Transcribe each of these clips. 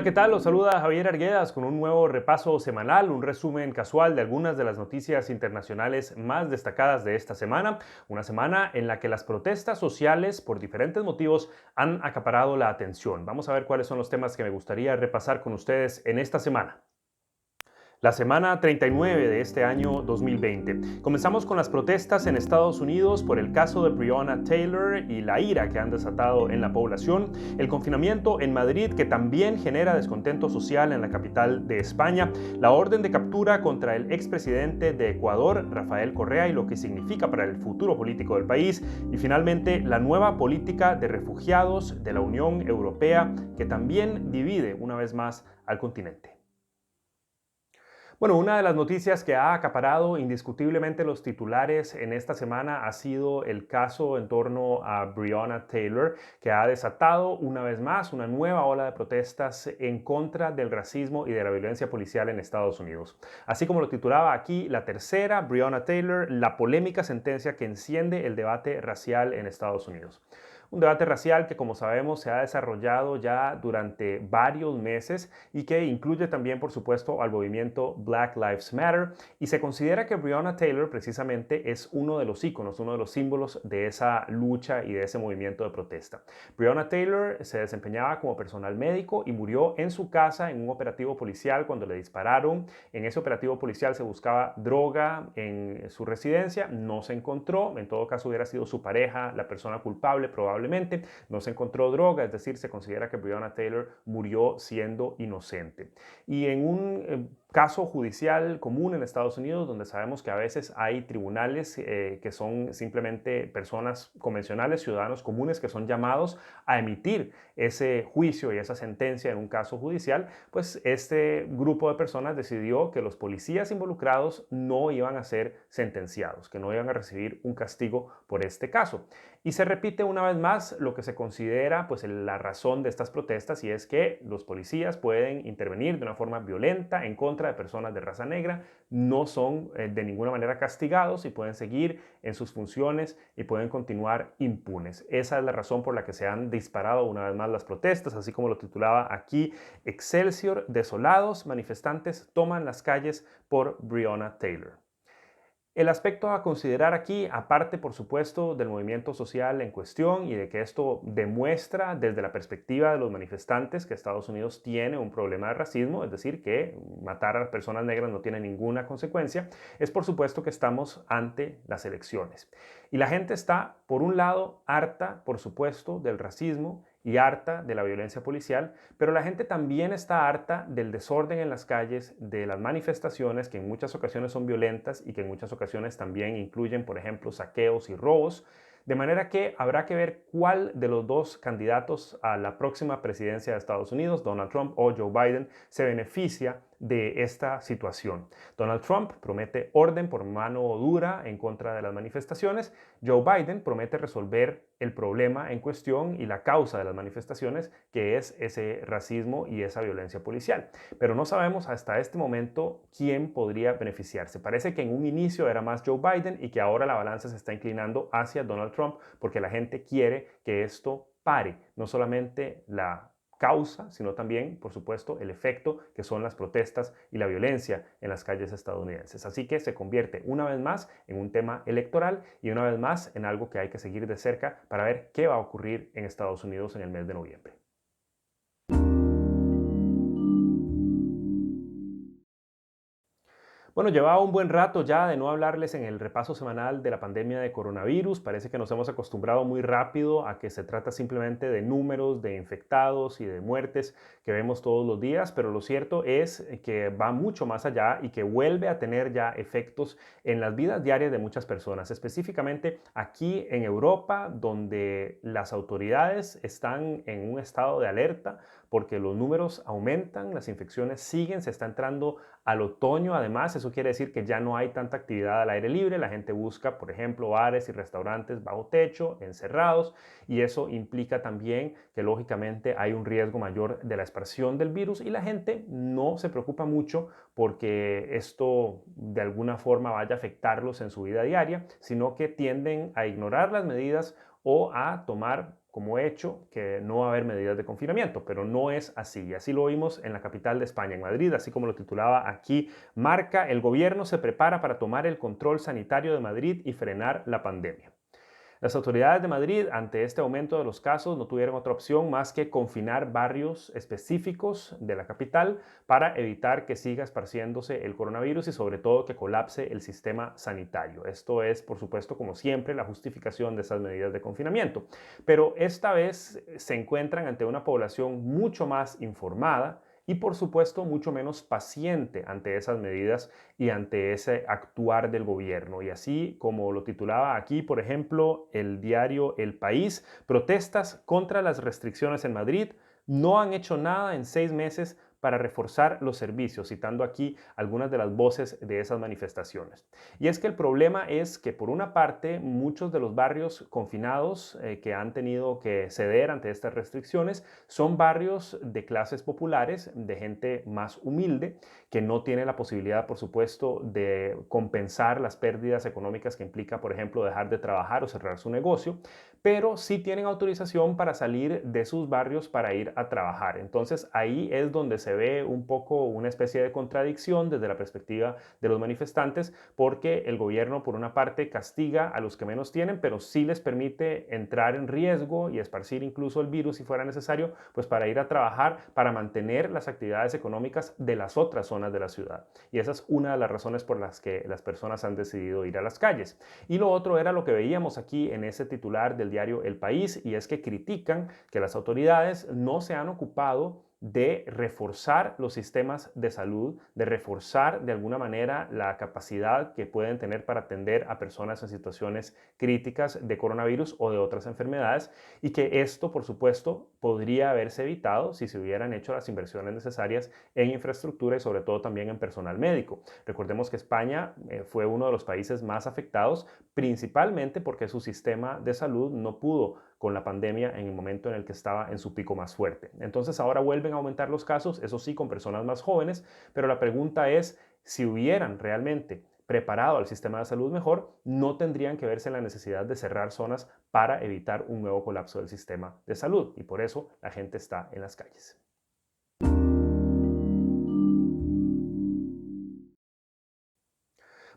Hola, ¿qué tal? Los saluda Javier Arguedas con un nuevo repaso semanal, un resumen casual de algunas de las noticias internacionales más destacadas de esta semana. Una semana en la que las protestas sociales, por diferentes motivos, han acaparado la atención. Vamos a ver cuáles son los temas que me gustaría repasar con ustedes en esta semana. La semana 39 de este año 2020. Comenzamos con las protestas en Estados Unidos por el caso de Breonna Taylor y la ira que han desatado en la población, el confinamiento en Madrid que también genera descontento social en la capital de España, la orden de captura contra el expresidente de Ecuador, Rafael Correa, y lo que significa para el futuro político del país, y finalmente la nueva política de refugiados de la Unión Europea que también divide una vez más al continente. Bueno, una de las noticias que ha acaparado indiscutiblemente los titulares en esta semana ha sido el caso en torno a Breonna Taylor, que ha desatado una vez más una nueva ola de protestas en contra del racismo y de la violencia policial en Estados Unidos. Así como lo titulaba aquí, la tercera, Breonna Taylor, la polémica sentencia que enciende el debate racial en Estados Unidos. Un debate racial que, como sabemos, se ha desarrollado ya durante varios meses y que incluye también, por supuesto, al movimiento Black Lives Matter, y se considera que Breonna Taylor precisamente es uno de los íconos, uno de los símbolos de esa lucha y de ese movimiento de protesta. Breonna Taylor se desempeñaba como personal médico y murió en su casa en un operativo policial cuando le dispararon. En ese operativo policial se buscaba droga en su residencia, no se encontró, en todo caso hubiera sido su pareja la persona culpable probablemente, no se encontró droga, es decir, se considera que Breonna Taylor murió siendo inocente. Y en un caso judicial común en Estados Unidos, donde sabemos que a veces hay tribunales que son simplemente personas convencionales, ciudadanos comunes, que son llamados a emitir ese juicio y esa sentencia en un caso judicial, pues este grupo de personas decidió que los policías involucrados no iban a ser sentenciados, que no iban a recibir un castigo por este caso. Y se repite una vez más lo que se considera pues la razón de estas protestas, y es que los policías pueden intervenir de una forma violenta en contra de personas de raza negra, no son de ninguna manera castigados y pueden seguir en sus funciones y pueden continuar impunes. Esa es la razón por la que se han disparado una vez más las protestas, así como lo titulaba aquí: Excelsior, desolados, manifestantes toman las calles por Breonna Taylor. El aspecto a considerar aquí, aparte por supuesto del movimiento social en cuestión y de que esto demuestra desde la perspectiva de los manifestantes que Estados Unidos tiene un problema de racismo, es decir, que matar a las personas negras no tiene ninguna consecuencia, es por supuesto que estamos ante las elecciones. Y la gente está, por un lado, harta, por supuesto, del racismo y harta de la violencia policial, pero la gente también está harta del desorden en las calles, de las manifestaciones que en muchas ocasiones son violentas y que en muchas ocasiones también incluyen, por ejemplo, saqueos y robos. De manera que habrá que ver cuál de los dos candidatos a la próxima presidencia de Estados Unidos, Donald Trump o Joe Biden, se beneficia de esta situación. Donald Trump promete orden por mano dura en contra de las manifestaciones. Joe Biden promete resolver el problema en cuestión y la causa de las manifestaciones, que es ese racismo y esa violencia policial. Pero no sabemos hasta este momento quién podría beneficiarse. Parece que en un inicio era más Joe Biden y que ahora la balanza se está inclinando hacia Donald Trump porque la gente quiere que esto pare, no solamente la causa, sino también, por supuesto, el efecto que son las protestas y la violencia en las calles estadounidenses. Así que se convierte una vez más en un tema electoral y una vez más en algo que hay que seguir de cerca para ver qué va a ocurrir en Estados Unidos en el mes de noviembre. Bueno, llevaba un buen rato ya de no hablarles en el repaso semanal de la pandemia de coronavirus. Parece que nos hemos acostumbrado muy rápido a que se trata simplemente de números de infectados y de muertes que vemos todos los días, pero lo cierto es que va mucho más allá y que vuelve a tener ya efectos en las vidas diarias de muchas personas, específicamente aquí en Europa, donde las autoridades están en un estado de alerta porque los números aumentan, las infecciones siguen, se está entrando al otoño. Además, eso quiere decir que ya no hay tanta actividad al aire libre, la gente busca, por ejemplo, bares y restaurantes bajo techo, encerrados, y eso implica también que lógicamente hay un riesgo mayor de la expansión del virus y la gente no se preocupa mucho porque esto de alguna forma vaya a afectarlos en su vida diaria, sino que tienden a ignorar las medidas o a tomar como hecho que no va a haber medidas de confinamiento, pero no es así. Y así lo vimos en la capital de España, en Madrid, así como lo titulaba aquí Marca: el gobierno se prepara para tomar el control sanitario de Madrid y frenar la pandemia. Las autoridades de Madrid, ante este aumento de los casos, no tuvieron otra opción más que confinar barrios específicos de la capital para evitar que siga esparciéndose el coronavirus y sobre todo que colapse el sistema sanitario. Esto es, por supuesto, como siempre, la justificación de esas medidas de confinamiento. Pero esta vez se encuentran ante una población mucho más informada y por supuesto mucho menos paciente ante esas medidas y ante ese actuar del gobierno. Y así como lo titulaba aquí, por ejemplo, el diario El País: protestas contra las restricciones en Madrid, no han hecho nada en 6 meses para reforzar los servicios, citando aquí algunas de las voces de esas manifestaciones. Y es que el problema es que, por una parte, muchos de los barrios confinados que han tenido que ceder ante estas restricciones son barrios de clases populares, de gente más humilde, que no tiene la posibilidad, por supuesto, de compensar las pérdidas económicas que implica, por ejemplo, dejar de trabajar o cerrar su negocio, pero sí tienen autorización para salir de sus barrios para ir a trabajar. Entonces ahí es donde se ve un poco una especie de contradicción desde la perspectiva de los manifestantes, porque el gobierno por una parte castiga a los que menos tienen, pero sí les permite entrar en riesgo y esparcir incluso el virus si fuera necesario, pues para ir a trabajar, para mantener las actividades económicas de las otras zonas de la ciudad. Y esa es una de las razones por las que las personas han decidido ir a las calles. Y lo otro era lo que veíamos aquí en ese titular del diario El País, y es que critican que las autoridades no se han ocupado de reforzar los sistemas de salud, de reforzar de alguna manera la capacidad que pueden tener para atender a personas en situaciones críticas de coronavirus o de otras enfermedades, y que esto, por supuesto, podría haberse evitado si se hubieran hecho las inversiones necesarias en infraestructura y sobre todo también en personal médico. Recordemos que España fue uno de los países más afectados, principalmente porque su sistema de salud no pudo con la pandemia en el momento en el que estaba en su pico más fuerte. Entonces ahora vuelven a aumentar los casos, eso sí, con personas más jóvenes, pero la pregunta es si hubieran realmente preparado al sistema de salud mejor, no tendrían que verse la necesidad de cerrar zonas para evitar un nuevo colapso del sistema de salud, y por eso la gente está en las calles.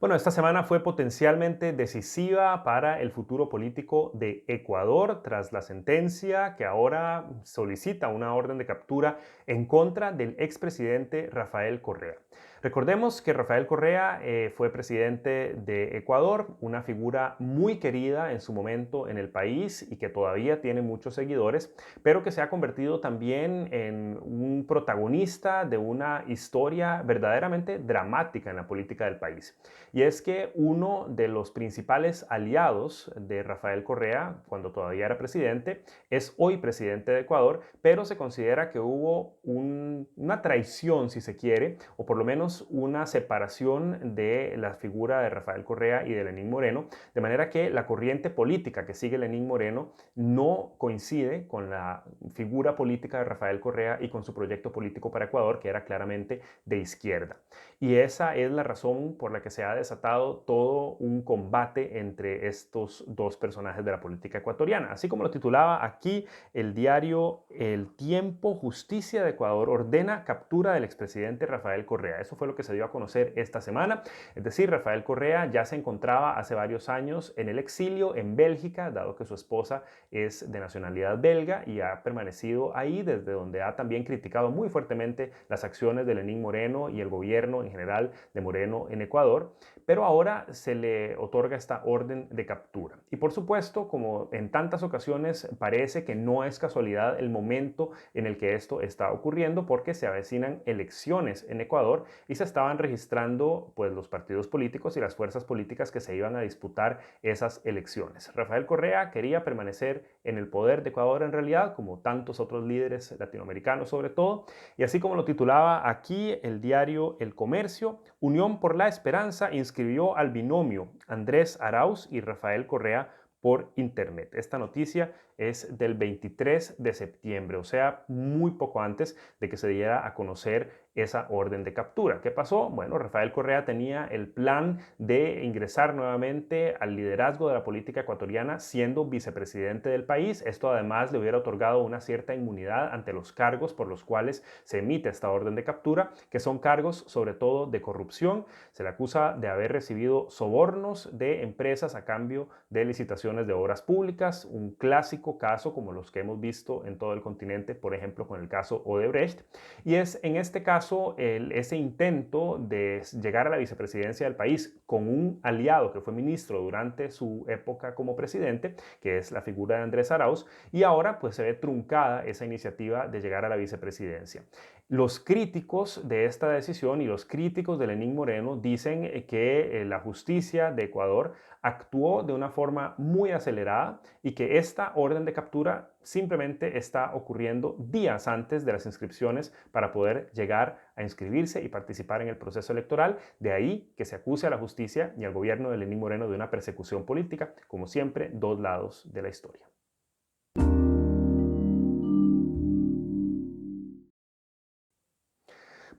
Bueno, esta semana fue potencialmente decisiva para el futuro político de Ecuador tras la sentencia que ahora solicita una orden de captura en contra del expresidente Rafael Correa. Recordemos que Rafael Correa fue presidente de Ecuador, una figura muy querida en su momento en el país y que todavía tiene muchos seguidores, pero que se ha convertido también en un protagonista de una historia verdaderamente dramática en la política del país. Y es que uno de los principales aliados de Rafael Correa, cuando todavía era presidente, es hoy presidente de Ecuador, pero se considera que hubo una traición, si se quiere, o por lo menos una separación de la figura de Rafael Correa y de Lenín Moreno, de manera que la corriente política que sigue Lenín Moreno no coincide con la figura política de Rafael Correa y con su proyecto político para Ecuador, que era claramente de izquierda. Y esa es la razón por la que se ha desatado todo un combate entre estos dos personajes de la política ecuatoriana. Así como lo titulaba aquí el diario El Tiempo: justicia de Ecuador ordena captura del expresidente Rafael Correa. Eso fue lo que se dio a conocer esta semana. Es decir, Rafael Correa ya se encontraba hace varios años en el exilio en Bélgica, dado que su esposa es de nacionalidad belga, y ha permanecido ahí, desde donde ha también criticado muy fuertemente las acciones de Lenín Moreno y el gobierno en general de Moreno en Ecuador, pero ahora se le otorga esta orden de captura. Y por supuesto, como en tantas ocasiones, parece que no es casualidad el momento en el que esto está ocurriendo, porque se avecinan elecciones en Ecuador y se estaban registrando pues los partidos políticos y las fuerzas políticas que se iban a disputar esas elecciones. Rafael Correa quería permanecer en el poder de Ecuador en realidad, como tantos otros líderes latinoamericanos sobre todo, y así como lo titulaba aquí el diario El Comercio: Unión por la Esperanza inscribió al binomio Andrés Arauz y Rafael Correa por internet. Esta noticia es del 23 de septiembre, o sea, muy poco antes de que se diera a conocer esa orden de captura. ¿Qué pasó? Bueno, Rafael Correa tenía el plan de ingresar nuevamente al liderazgo de la política ecuatoriana siendo vicepresidente del país. Esto además le hubiera otorgado una cierta inmunidad ante los cargos por los cuales se emite esta orden de captura, que son cargos sobre todo de corrupción. Se le acusa de haber recibido sobornos de empresas a cambio de licitaciones de obras públicas, un clásico caso como los que hemos visto en todo el continente, por ejemplo con el caso Odebrecht. Y es en este caso ese intento de llegar a la vicepresidencia del país con un aliado que fue ministro durante su época como presidente, que es la figura de Andrés Arauz, y ahora pues se ve truncada esa iniciativa de llegar a la vicepresidencia. Los críticos de esta decisión y los críticos de Lenín Moreno dicen que la justicia de Ecuador actuó de una forma muy acelerada y que esta orden de captura simplemente está ocurriendo días antes de las inscripciones para poder llegar a inscribirse y participar en el proceso electoral. De ahí que se acuse a la justicia y al gobierno de Lenín Moreno de una persecución política, como siempre, dos lados de la historia.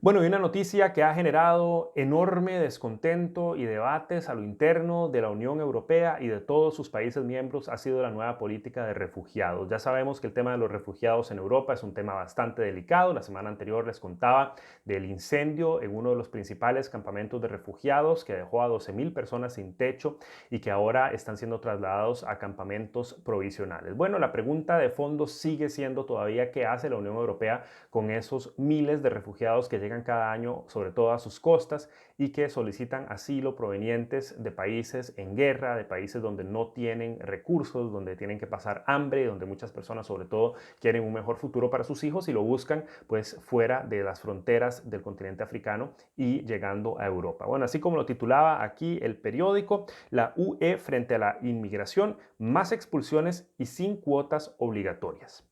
Bueno, y una noticia que ha generado enorme descontento y debates a lo interno de la Unión Europea y de todos sus países miembros ha sido la nueva política de refugiados. Ya sabemos que el tema de los refugiados en Europa es un tema bastante delicado. La semana anterior les contaba del incendio en uno de los principales campamentos de refugiados que dejó a 12.000 personas sin techo y que ahora están siendo trasladados a campamentos provisionales. Bueno, la pregunta de fondo sigue siendo todavía qué hace la Unión Europea con esos miles de refugiados que llegan cada año, sobre todo a sus costas, y que solicitan asilo provenientes de países en guerra, de países donde no tienen recursos, donde tienen que pasar hambre, y donde muchas personas sobre todo quieren un mejor futuro para sus hijos y lo buscan pues fuera de las fronteras del continente africano y llegando a Europa. Bueno, así como lo titulaba aquí el periódico, la UE frente a la inmigración, más expulsiones y sin cuotas obligatorias.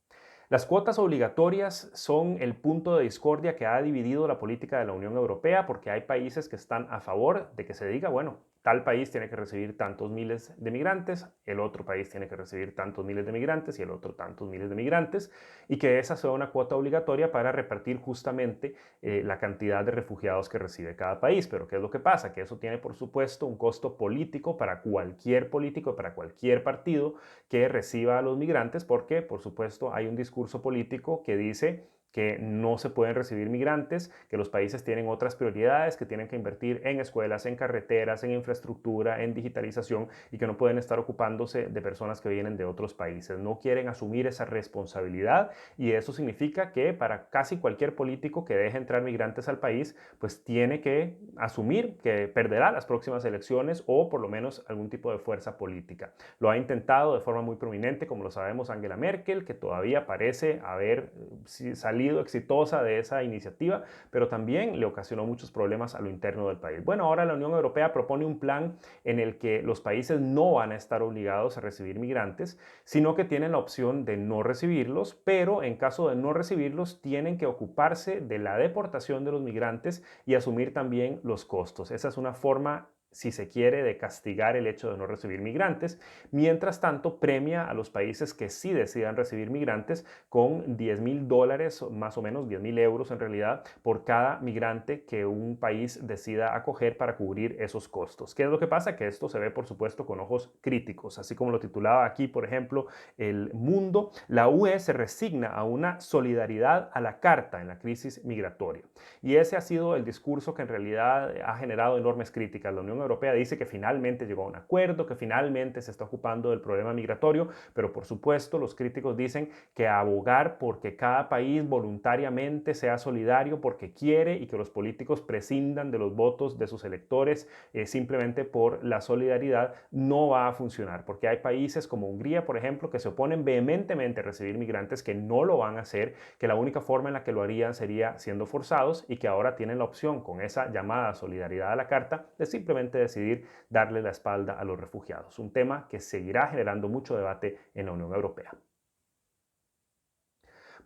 Las cuotas obligatorias son el punto de discordia que ha dividido la política de la Unión Europea porque hay países que están a favor de que se diga, bueno, tal país tiene que recibir tantos miles de migrantes, el otro país tiene que recibir tantos miles de migrantes y el otro tantos miles de migrantes, y que esa sea una cuota obligatoria para repartir justamente la cantidad de refugiados que recibe cada país. Pero ¿qué es lo que pasa? Que eso tiene, por supuesto, un costo político para cualquier político, para cualquier partido que reciba a los migrantes, porque, por supuesto, hay un discurso político que dice que no se pueden recibir migrantes, que los países tienen otras prioridades, que tienen que invertir en escuelas, en carreteras, en infraestructura, en digitalización y que no pueden estar ocupándose de personas que vienen de otros países. No quieren asumir esa responsabilidad y eso significa que para casi cualquier político que deje entrar migrantes al país, pues tiene que asumir que perderá las próximas elecciones o por lo menos algún tipo de fuerza política. Lo ha intentado de forma muy prominente, como lo sabemos, Angela Merkel, que todavía parece haber salido exitosa de esa iniciativa, pero también le ocasionó muchos problemas a lo interno del país. Bueno, ahora la Unión Europea propone un plan en el que los países no van a estar obligados a recibir migrantes, sino que tienen la opción de no recibirlos, pero en caso de no recibirlos tienen que ocuparse de la deportación de los migrantes y asumir también los costos. Esa es una forma, si se quiere, de castigar el hecho de no recibir migrantes. Mientras tanto, premia a los países que sí decidan recibir migrantes con $10.000, más o menos 10.000 euros en realidad, por cada migrante que un país decida acoger para cubrir esos costos. ¿Qué es lo que pasa? Que esto se ve, por supuesto, con ojos críticos. Así como lo titulaba aquí, por ejemplo, El Mundo, la UE se resigna a una solidaridad a la carta en la crisis migratoria. Y ese ha sido el discurso que en realidad ha generado enormes críticas. La Unión Europea dice que finalmente llegó a un acuerdo, que finalmente se está ocupando del problema migratorio, pero por supuesto los críticos dicen que abogar porque cada país voluntariamente sea solidario porque quiere y que los políticos prescindan de los votos de sus electores simplemente por la solidaridad no va a funcionar, porque hay países como Hungría, por ejemplo, que se oponen vehementemente a recibir migrantes, que no lo van a hacer, que la única forma en la que lo harían sería siendo forzados y que ahora tienen la opción con esa llamada solidaridad a la carta de simplemente decidir darle la espalda a los refugiados. Un tema que seguirá generando mucho debate en la Unión Europea.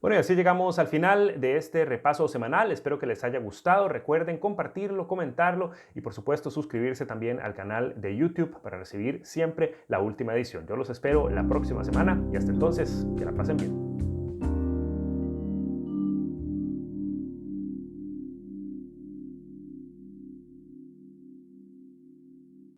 Bueno, y así llegamos al final de este repaso semanal. Espero que les haya gustado. Recuerden compartirlo, comentarlo y por supuesto suscribirse también al canal de YouTube para recibir siempre la última edición. Yo los espero la próxima semana y hasta entonces, que la pasen bien.